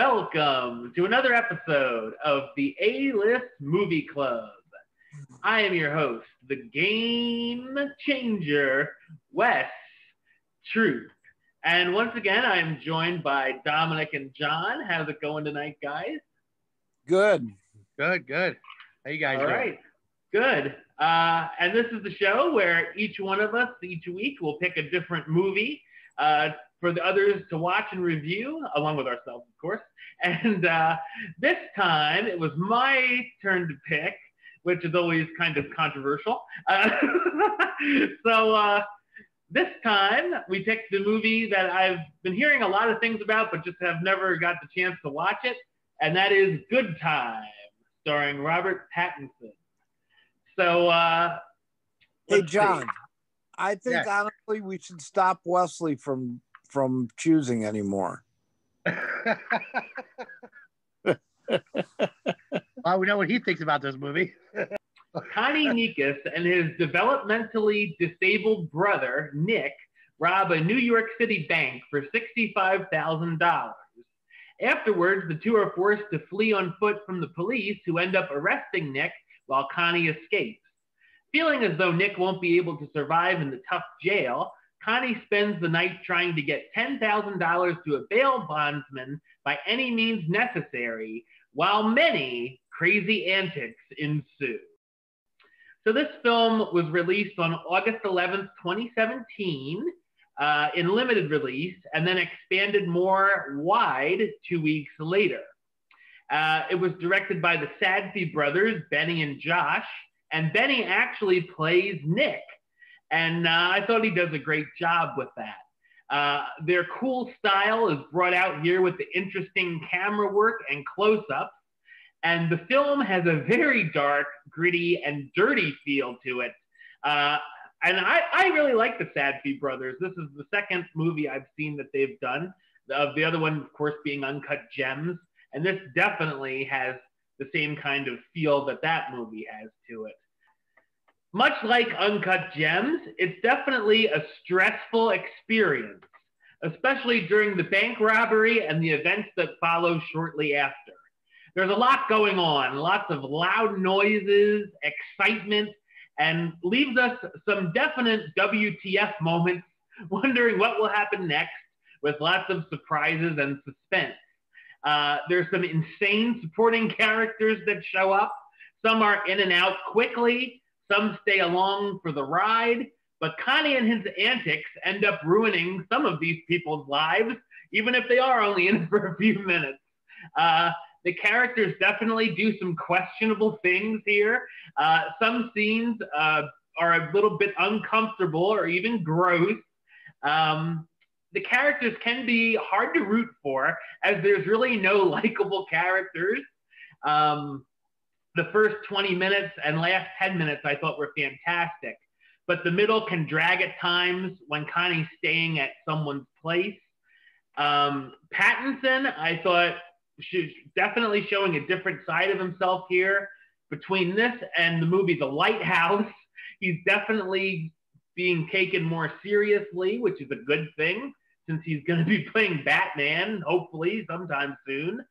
welcome to another episode of the A-List Movie Club. I am your host, the game changer, Wes Truth. And once again, I am joined by Dominic and John. How's it going tonight, guys? Good. Good. How you guys doing? All right. Good. And this is the show where each one of us, each week, will pick a different movie for the others to watch and review, along with ourselves, of course. And this time, it was my turn to pick, which is always kind of controversial. So this time, we picked the movie that I've been hearing a lot of things about, but just have never got the chance to watch it, and that is Good Time, starring Robert Pattinson. So, hey, John, see. I think honestly we should stop Wesley from choosing anymore. Well, we know what he thinks about this movie. Connie Nikas and his developmentally disabled brother, Nick, rob a New York City bank for $65,000. Afterwards, the two are forced to flee on foot from the police, who end up arresting Nick while Connie escapes. Feeling as though Nick won't be able to survive in the tough jail, Connie spends the night trying to get $10,000 to a bail bondsman by any means necessary, while many crazy antics ensue. So this film was released on August 11th, 2017, in limited release, and then expanded more wide 2 weeks later. It was directed by the Sadfi brothers, Benny and Josh, and Benny actually plays Nick. And I thought he does a great job with that. Their cool style is brought out here with the interesting camera work and close-ups. And the film has a very dark, gritty, and dirty feel to it. And I really like the Sadfi brothers. This is the second movie I've seen that they've done. The other one, of course, being Uncut Gems. And this definitely has the same kind of feel that movie has to it. Much like Uncut Gems, it's definitely a stressful experience, especially during the bank robbery and the events that follow shortly after. There's a lot going on, lots of loud noises, excitement, and leaves us some definite WTF moments, wondering what will happen next, with lots of surprises and suspense. There's some insane supporting characters that show up. Some are in and out quickly. Some stay along for the ride. But Connie and his antics end up ruining some of these people's lives, even if they are only in for a few minutes. The characters definitely do some questionable things here. Some scenes are a little bit uncomfortable or even gross. The characters can be hard to root for, as there's really no likable characters. The first 20 minutes and last 10 minutes I thought were fantastic, but the middle can drag at times when Connie's staying at someone's place. Pattinson, I thought, she's definitely showing a different side of himself here. Between this and the movie The Lighthouse, he's definitely being taken more seriously, which is a good thing, since he's going to be playing Batman, hopefully, sometime soon.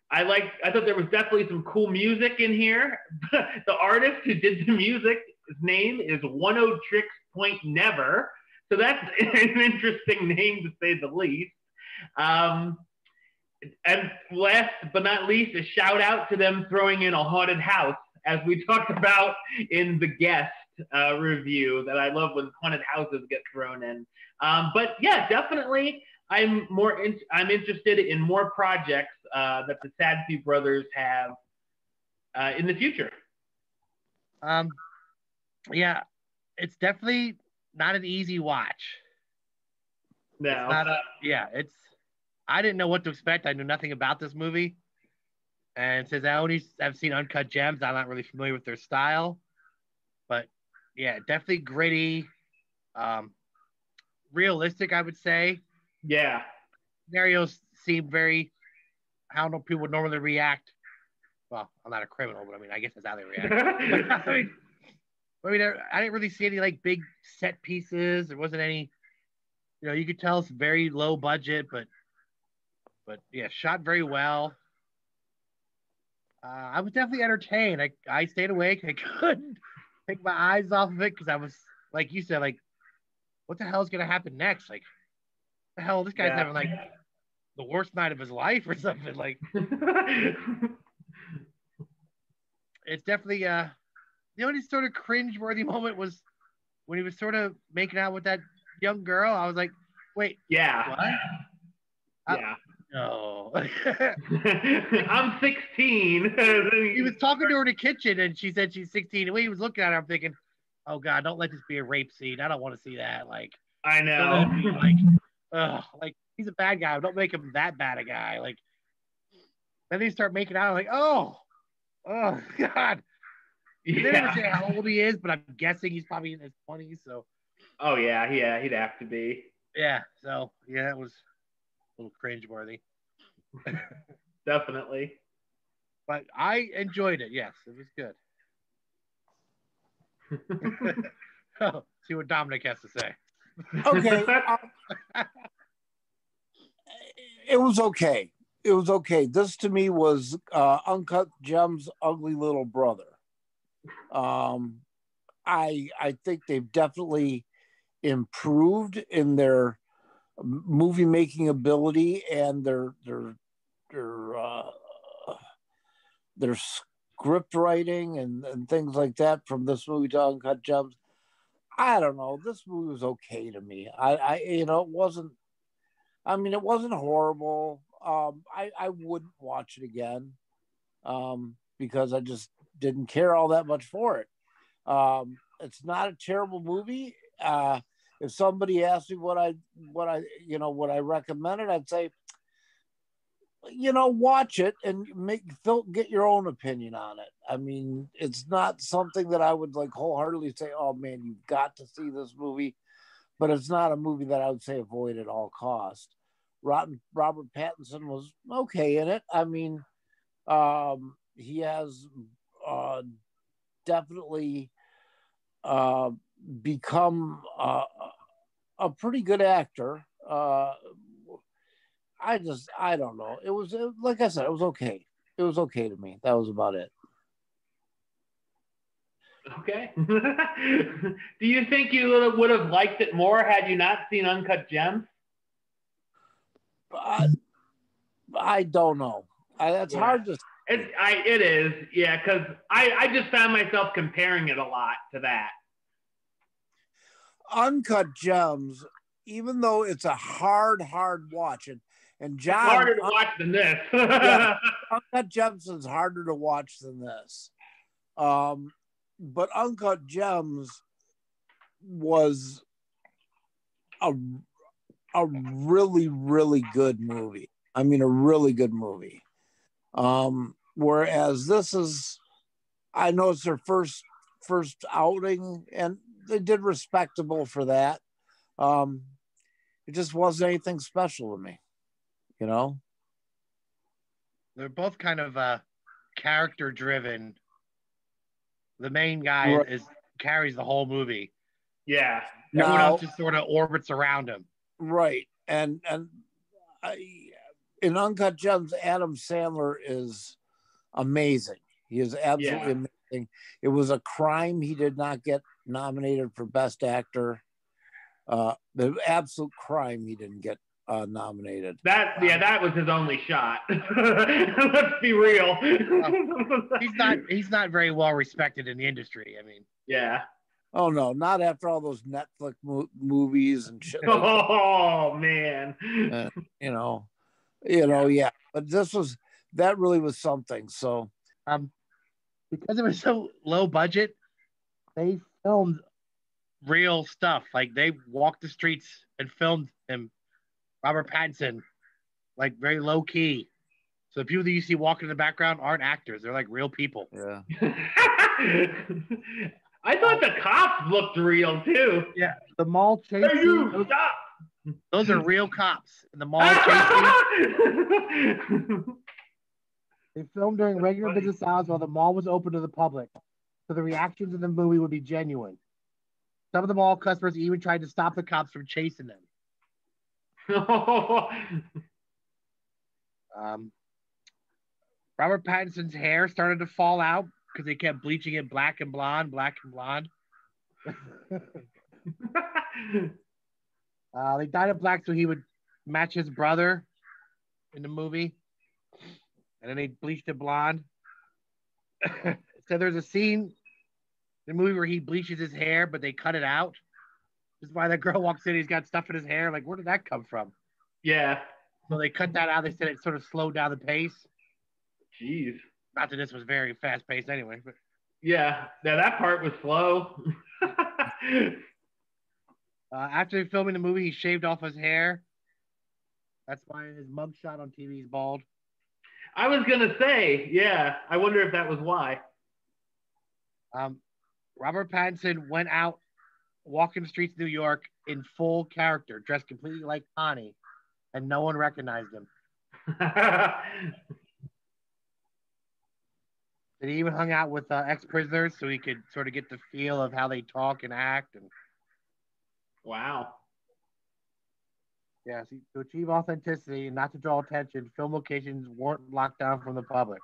I thought there was definitely some cool music in here. The artist who did the music, his name is One O Tricks Point Never. So that's an interesting name, to say the least. And last but not least, a shout out to them throwing in a haunted house, as we talked about in the guest review, that I love when haunted houses get thrown in. But yeah, definitely, I'm interested in more projects that the Sadfi brothers have in the future. Yeah, it's definitely not an easy watch. No. It's not I didn't know what to expect. I knew nothing about this movie. And since I've seen Uncut Gems, I'm not really familiar with their style. But yeah, definitely gritty, realistic, I would say. Yeah. Scenarios seem very, how people would normally react. Well, I'm not a criminal, but I mean, I guess that's how they react. I didn't really see any like big set pieces. There wasn't any, you could tell it's very low budget, but But yeah, shot very well. I was definitely entertained. I stayed awake. I couldn't take my eyes off of it because I was, like you said, like, what the hell is gonna happen next? Like, the hell, this guy's having like the worst night of his life or something. Like, it's definitely the only sort of cringe-worthy moment was when he was sort of making out with that young girl. I was like, wait, what? Yeah. No. I'm 16. He was talking to her in the kitchen and she said she's 16. And when he was looking at her, I'm thinking, oh God, don't let this be a rape scene. I don't want to see that. Like, I don't let it know. be like he's a bad guy. Don't make him that bad a guy. Like, then they start making out. I'm like, oh God. Yeah. They never say how old he is, but I'm guessing he's probably in his 20s. So. Oh yeah, he'd have to be. Yeah. So yeah, it was a little cringeworthy. Definitely. But I enjoyed it. Yes, it was good. See what Dominic has to say. Okay. It was okay. It was okay. This to me was Uncut Gems' ugly little brother. I think they've definitely improved in their movie making ability and their script writing and things like that from this movie to Uncut Gems. I don't know. This movie was okay to me. It wasn't. I mean, it wasn't horrible. I wouldn't watch it again because I just didn't care all that much for it. It's not a terrible movie. If somebody asked me what I recommended, I'd say, watch it and get your own opinion on it. I mean, it's not something that I would like wholeheartedly say, oh man, you've got to see this movie, but it's not a movie that I would say avoid at all cost. Robert Pattinson was okay in it. I mean, he has definitely become a pretty good actor. I don't know. It was like I said, it was okay. It was okay to me. That was about it. Okay. Do you think you would have liked it more had you not seen Uncut Gems? I don't know. It's hard to. It is, yeah, because I just found myself comparing it a lot to that. Uncut Gems, even though it's a hard watch, and John, it's harder to watch than this. Yeah, Uncut Gems is harder to watch than this. But Uncut Gems was a really, really good movie. I mean, a really good movie. Whereas this is, I know it's their first outing, and they did respectable for that. It just wasn't anything special to me, They're both kind of character driven. The main guy carries the whole movie. Yeah. Everyone else just sort of orbits around him. Right. And in Uncut Gems, Adam Sandler is amazing. He is absolutely amazing. It was a crime he did not get nominated for Best Actor. The absolute crime he didn't get nominated. That was his only shot. Let's be real. He's not very well respected in the industry. I mean, yeah. Oh no, not after all those Netflix movies and shit. Like man. Yeah. But that really was something. So, because it was so low budget, they filmed real stuff. Like they walked the streets and filmed him, Robert Pattinson, like very low key. So the people that you see walking in the background aren't actors; they're like real people. Yeah. I thought the cops looked real too. Yeah, the mall chase. Hey, you stop! Those are real cops in the mall chase. They filmed during regular business hours while the mall was open to the public, so the reactions in the movie would be genuine. Some of the mall customers even tried to stop the cops from chasing them. Robert Pattinson's hair started to fall out because they kept bleaching it black and blonde, black and blonde. They dyed it black so he would match his brother in the movie, and then they bleached it blonde. So there's a scene in the movie where he bleaches his hair, but they cut it out. This is why that girl walks in, he's got stuff in his hair. Like, where did that come from? Yeah. So they cut that out. They said it sort of slowed down the pace. Jeez. Not that this was very fast paced anyway, but yeah, that part was slow. After filming the movie, he shaved off his hair. That's why his mugshot on TV is bald. I was gonna say, yeah. I wonder if that was why. Robert Pattinson went out walking the streets of New York in full character, dressed completely like Connie, and no one recognized him. And he even hung out with ex-prisoners so he could sort of get the feel of how they talk and act. And wow. yeah, see, to achieve authenticity and not to draw attention, film locations weren't locked down from the public.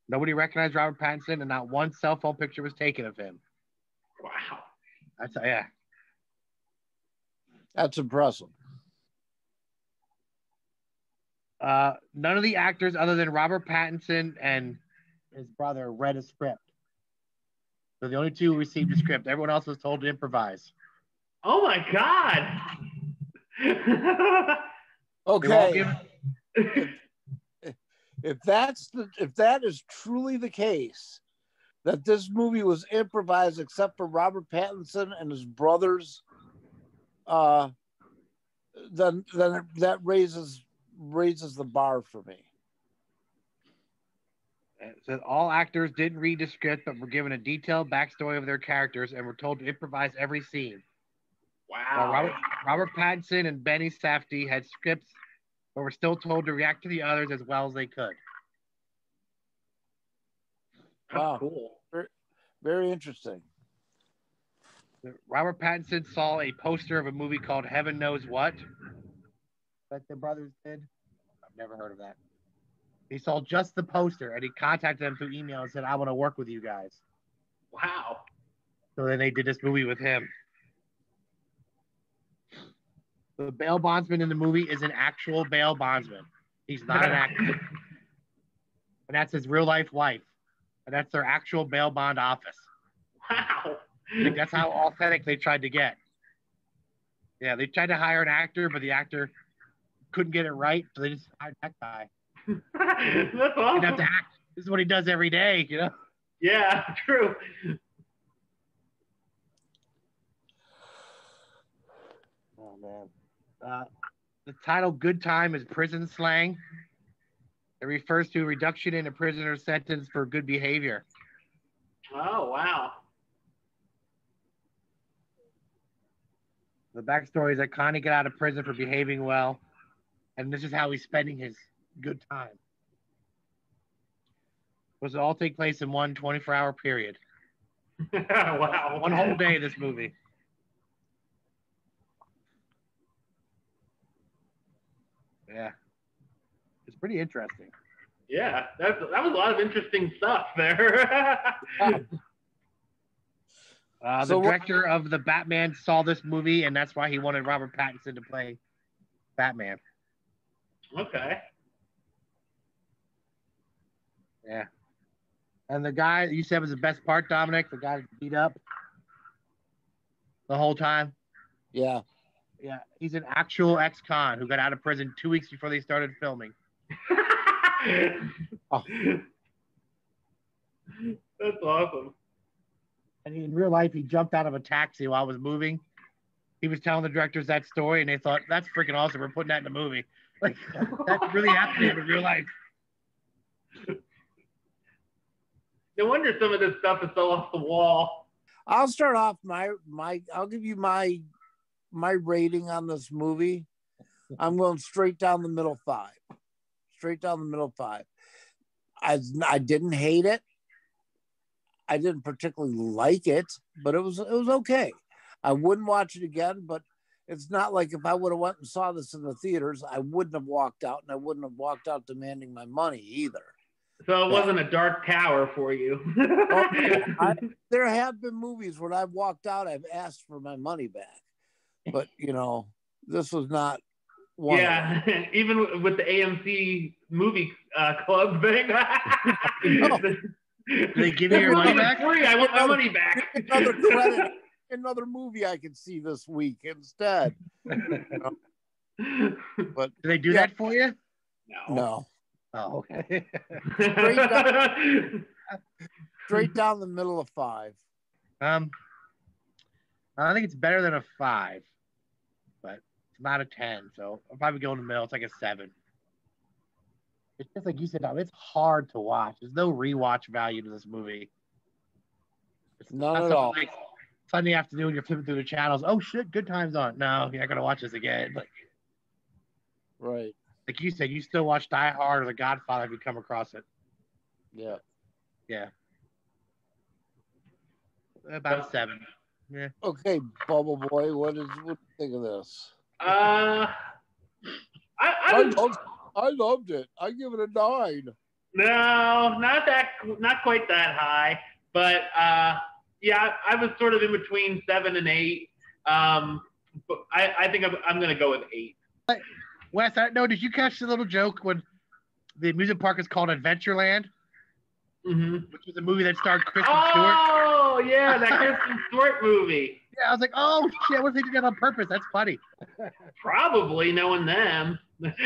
Nobody recognized Robert Pattinson, and not one cell phone picture was taken of him. Wow. Yeah. That's impressive. None of the actors other than Robert Pattinson and his brother read a script. So the only two who received a script. Everyone else was told to improvise. Oh my God. Okay. If that is truly the case, that this movie was improvised except for Robert Pattinson and his brothers, then that raises the bar for me. It said all actors didn't read the script, but were given a detailed backstory of their characters and were told to improvise every scene. Wow. Robert Pattinson and Benny Safdie had scripts, but were still told to react to the others as well as they could. Wow, cool. Very, very interesting. Robert Pattinson saw a poster of a movie called Heaven Knows What that the brothers did. I've never heard of that. He saw just the poster and he contacted them through email and said, I want to work with you guys. Wow. So then they did this movie with him. The bail bondsman in the movie is an actual bail bondsman. He's not an actor. And that's his real life wife. And that's their actual bail bond office. Wow. Like, that's how authentic they tried to get. Yeah, they tried to hire an actor, but the actor couldn't get it right, so they just hired that guy. That's awesome. Didn't have to act. This is what he does every day, you know? Yeah, true. Oh, man. The title Good Time is prison slang. It refers to a reduction in a prisoner's sentence for good behavior. Oh, wow. The backstory is that Connie got out of prison for behaving well, and this is how he's spending his good time. Was it all take place in one 24-hour period? Wow. One whole day of this movie. Yeah. It's pretty interesting. Yeah, that was a lot of interesting stuff there. The director of the Batman saw this movie, and that's why he wanted Robert Pattinson to play Batman. Okay. Yeah. And the guy you said was the best part, Dominic, the guy that beat up the whole time. Yeah. Yeah, he's an actual ex-con who got out of prison 2 weeks before they started filming. Oh. That's awesome. And in real life, he jumped out of a taxi while I was moving. He was telling the directors that story, and they thought, that's freaking awesome. We're putting that in the movie. Like, that really happened in real life. No wonder some of this stuff is so off the wall. I'll start off I'll give you my rating on this movie. I'm going straight down the middle 5. Straight down the middle 5. I didn't hate it. I didn't particularly like it, but it was okay. I wouldn't watch it again, but it's not like if I would have went and saw this in the theaters, I wouldn't have walked out, and I wouldn't have walked out demanding my money either. So it wasn't a Dark Tower for you. There have been movies where I've walked out, I've asked for my money back, but this was not one. Yeah, even with the AMC movie club thing. They give you your money back? Free. I want my money back. Another credit, another movie I could see this week instead. But do they do that for you? No. Oh, okay. Straight down the middle of 5. I think it's better than a 5, but it's not a 10. So I'll probably go in the middle. It's like a 7. It's just like you said, it's hard to watch. There's no rewatch value to this movie. It's not at all. Like Sunday afternoon, you're flipping through the channels. Oh shit, Good Time's on. No, you're not gonna watch this again. Right. Like you said, you still watch Die Hard or The Godfather if you come across it. Yeah. Yeah. About a 7. Yeah. Okay, Bubble Boy, what do you think of this? I loved it. I give it a 9. No, not quite that high. But yeah, I was sort of in between 7 and 8. But I think I'm going to go with 8. Wes, did you catch the little joke when the amusement park is called Adventureland? Mm-hmm. Which was a movie that starred Kristen Stewart. Oh, yeah, that Kristen Stewart movie. Yeah, I was like, oh, shit, what if they did that on purpose? That's funny. Probably, knowing them. That's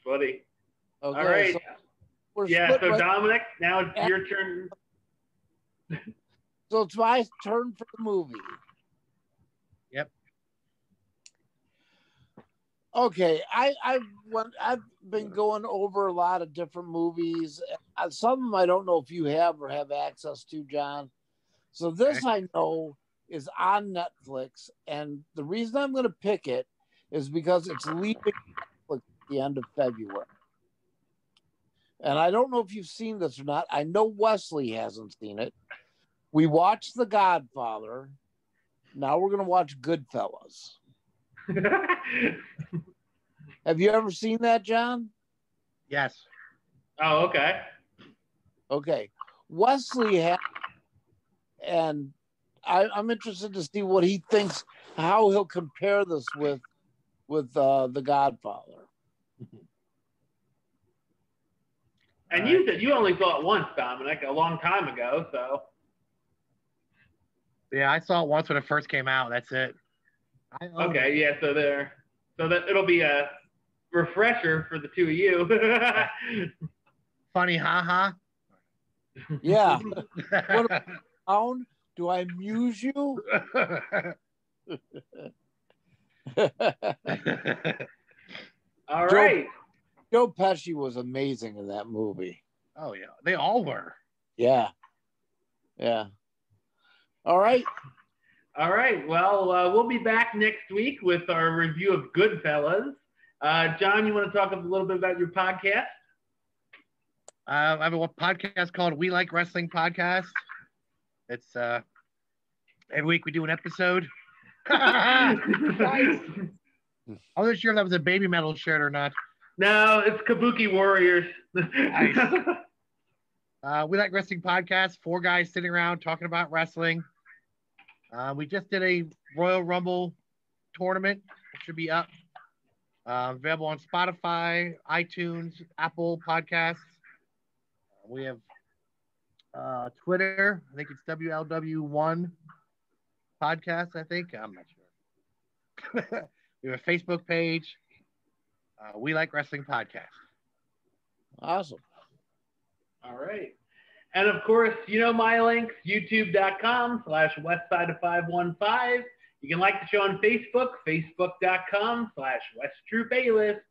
funny. Okay, all right. So Dominic, now it's your turn. So it's my turn for the movie. Yep. Okay, I've been going over a lot of different movies. Some of them I don't know if you have or have access to, John. So this I know is on Netflix, and the reason I'm going to pick it is because it's leaving Netflix at the end of February. And I don't know if you've seen this or not. I know Wesley hasn't seen it. We watched The Godfather. Now we're going to watch Goodfellas. Have you ever seen that, John? Yes. Oh, okay. Okay. Wesley has, and I'm interested to see what he thinks, how he'll compare this with The Godfather. And you said you only saw it once, Dominic, a long time ago. So. Yeah, I saw it once when it first came out. That's it. Okay, yeah. So that it'll be a refresher for the two of you. Funny, haha. Yeah. Do I amuse you? All right. Joe Pesci was amazing in that movie. Oh yeah, they all were. Yeah. Yeah. All right. All right. Well, we'll be back next week with our review of Goodfellas. John, you want to talk a little bit about your podcast? I have a podcast called We Like Wrestling Podcast. It's every week we do an episode. Nice. I wasn't sure if that was a Baby Metal shirt or not. No, it's Kabuki Warriors. Nice. We Like Wrestling Podcast. 4 guys sitting around talking about wrestling. We just did a Royal Rumble tournament. It should be up. Available on Spotify, iTunes, Apple Podcasts. We have Twitter. I think it's WLW1 podcast, I think. I'm not sure. We have a Facebook page. We Like Wrestling Podcast. Awesome. All right. And of course, you know my links, youtube.com/westside515. You can like the show on Facebook, facebook.com/WestTrueBaylist.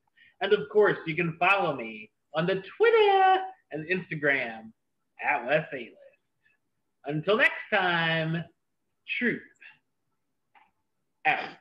And of course, you can follow me on the Twitter and Instagram @WestAlist. Until next time, truth out.